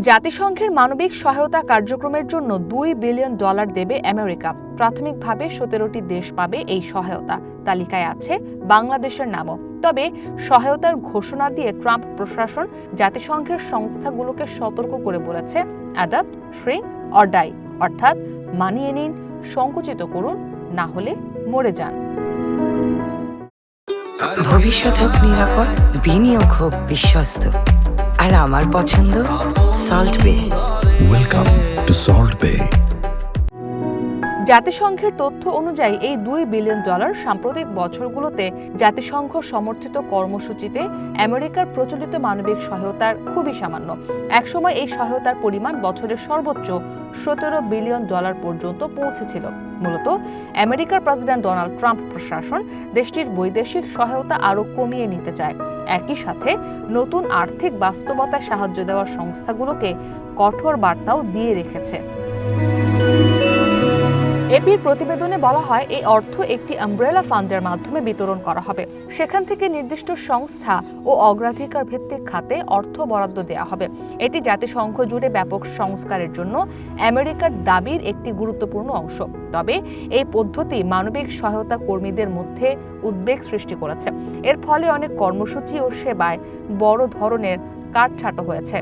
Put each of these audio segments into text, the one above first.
জাতিসংঘের মানবিক সহায়তা কার্যক্রমের জন্য $2 বিলিয়ন দেবে আমেরিকা। প্রাথমিকভাবে 17টি দেশ পাবে এই সহায়তা। তালিকায় আছে বাংলাদেশের নামও। তবে সহায়তার ঘোষণা দিয়ে ট্রাম্প প্রশাসন জাতিসংঘের সংস্থাগুলোকে সতর্ক করে বলেছে, অ্যাডাপ্ট, শ্রিঙ্ক অর ডাই, অর্থাৎ মানিয়ে নিন, সংকুচিত করুন, না হলে মরে যান। ভবিষ্যৎ হোক নিরাপদ, বিনিয়োগ হোক বিশ্বস্ত, আর আমার পছন্দ সল্ট বে। ওয়েলকাম টু সল্ট বে। জাতিসংঘের তথ্য অনুযায়ী এই $2 বিলিয়ন সাম্প্রতিক বছরগুলোতে জাতিসংঘ সমর্থিত কর্মসূচিতে আমেরিকার প্রচলিত মানবিক সহায়তার খুবই সামান্য। একসময় এই সহায়তার পরিমাণ বছরের সর্বোচ্চ $17 বিলিয়ন পর্যন্ত পৌঁছেছিল। মূলত আমেরিকার প্রেসিডেন্ট ডোনাল্ড ট্রাম্প প্রশাসন দেশটির বৈদেশিক সহায়তা আরও কমিয়ে নিতে চায়। একই সাথে নতুন আর্থিক বাস্তবতায় সাহায্য দেওয়ার সংস্থাগুলোকে কঠোর বার্তাও দিয়ে রেখেছে। এপির প্রতিবেদনে বলা হয়, এই অর্থ একটি আমব্রেলা ফান্ডের মাধ্যমে বিতরণ করা হবে। সেখান থেকে নির্দিষ্ট সংস্থা ও অগ্রাধিকার ভিত্তিক খাতে অর্থ বরাদ্দ দেওয়া হবে। এটি জাতিসংঘ জুড়ে ব্যাপক সংস্কারের জন্য আমেরিকার দাবির একটি গুরুত্বপূর্ণ অংশ। তবে এই পদ্ধতি মানবিক সহায়তা কর্মীদের মধ্যে উদ্বেগ সৃষ্টি করেছে। এর ফলে অনেক কর্মসূচি ও সেবায় বড় ধরনের কাটছাঁট হয়েছে।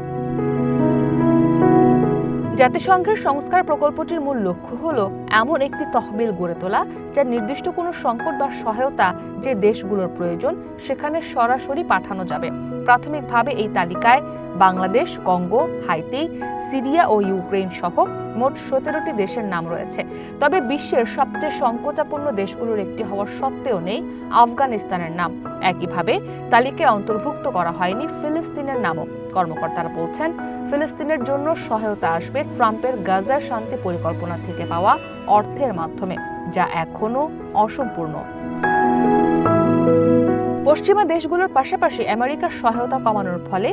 জাতিসংঘের সংস্কার প্রকল্পটির মূল লক্ষ্য হল এমন একটি তহবিল গড়ে তোলা যা নির্দিষ্ট কোনো সংকট বা সহায়তা যে দেশগুলোর প্রয়োজন সেখানে সরাসরি পাঠানো যাবে। প্রাথমিকভাবে এই তালিকায় বাংলাদেশ, কঙ্গো, হাইতি, সিরিয়া ও ইউক্রেন সহ মোট 17টি দেশের নাম রয়েছে। তবে বিশ্বের সবচেয়ে সংকটাপন্ন দেশগুলোর একটি হওয়া সত্ত্বেও নেই আফগানিস্তানের নাম। একইভাবে তালিকায় অন্তর্ভুক্ত করা হয়নি ফিলিস্তিনের নামও। কর্মকর্তারা বলছেন, ফিলিস্তিনের জন্য সহায়তা আসবে ট্রাম্পের গাজার শান্তি পরিকল্পনা থেকে পাওয়া অর্থের মাধ্যমে, যা এখনো অসম্পূর্ণ। পশ্চিমা দেশগুলোর পাশাপাশি আমেরিকার সহায়তা কমানোর ফলে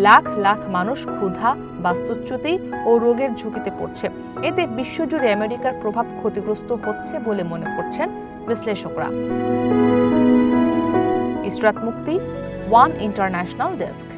লাখ লাখ মানুষ ক্ষুধা, বাস্তুচ্যুতি ও রোগের ঝুঁকিতে পড়ছে। এতে বিশ্বজুড়ে আমেরিকার প্রভাব ক্ষতিগ্রস্ত হচ্ছে বলে মনে করছেন বিশ্লেষকরা। ইসরাত মুক্তি, ওয়ান ইন্টারন্যাশনাল ডেস্ক।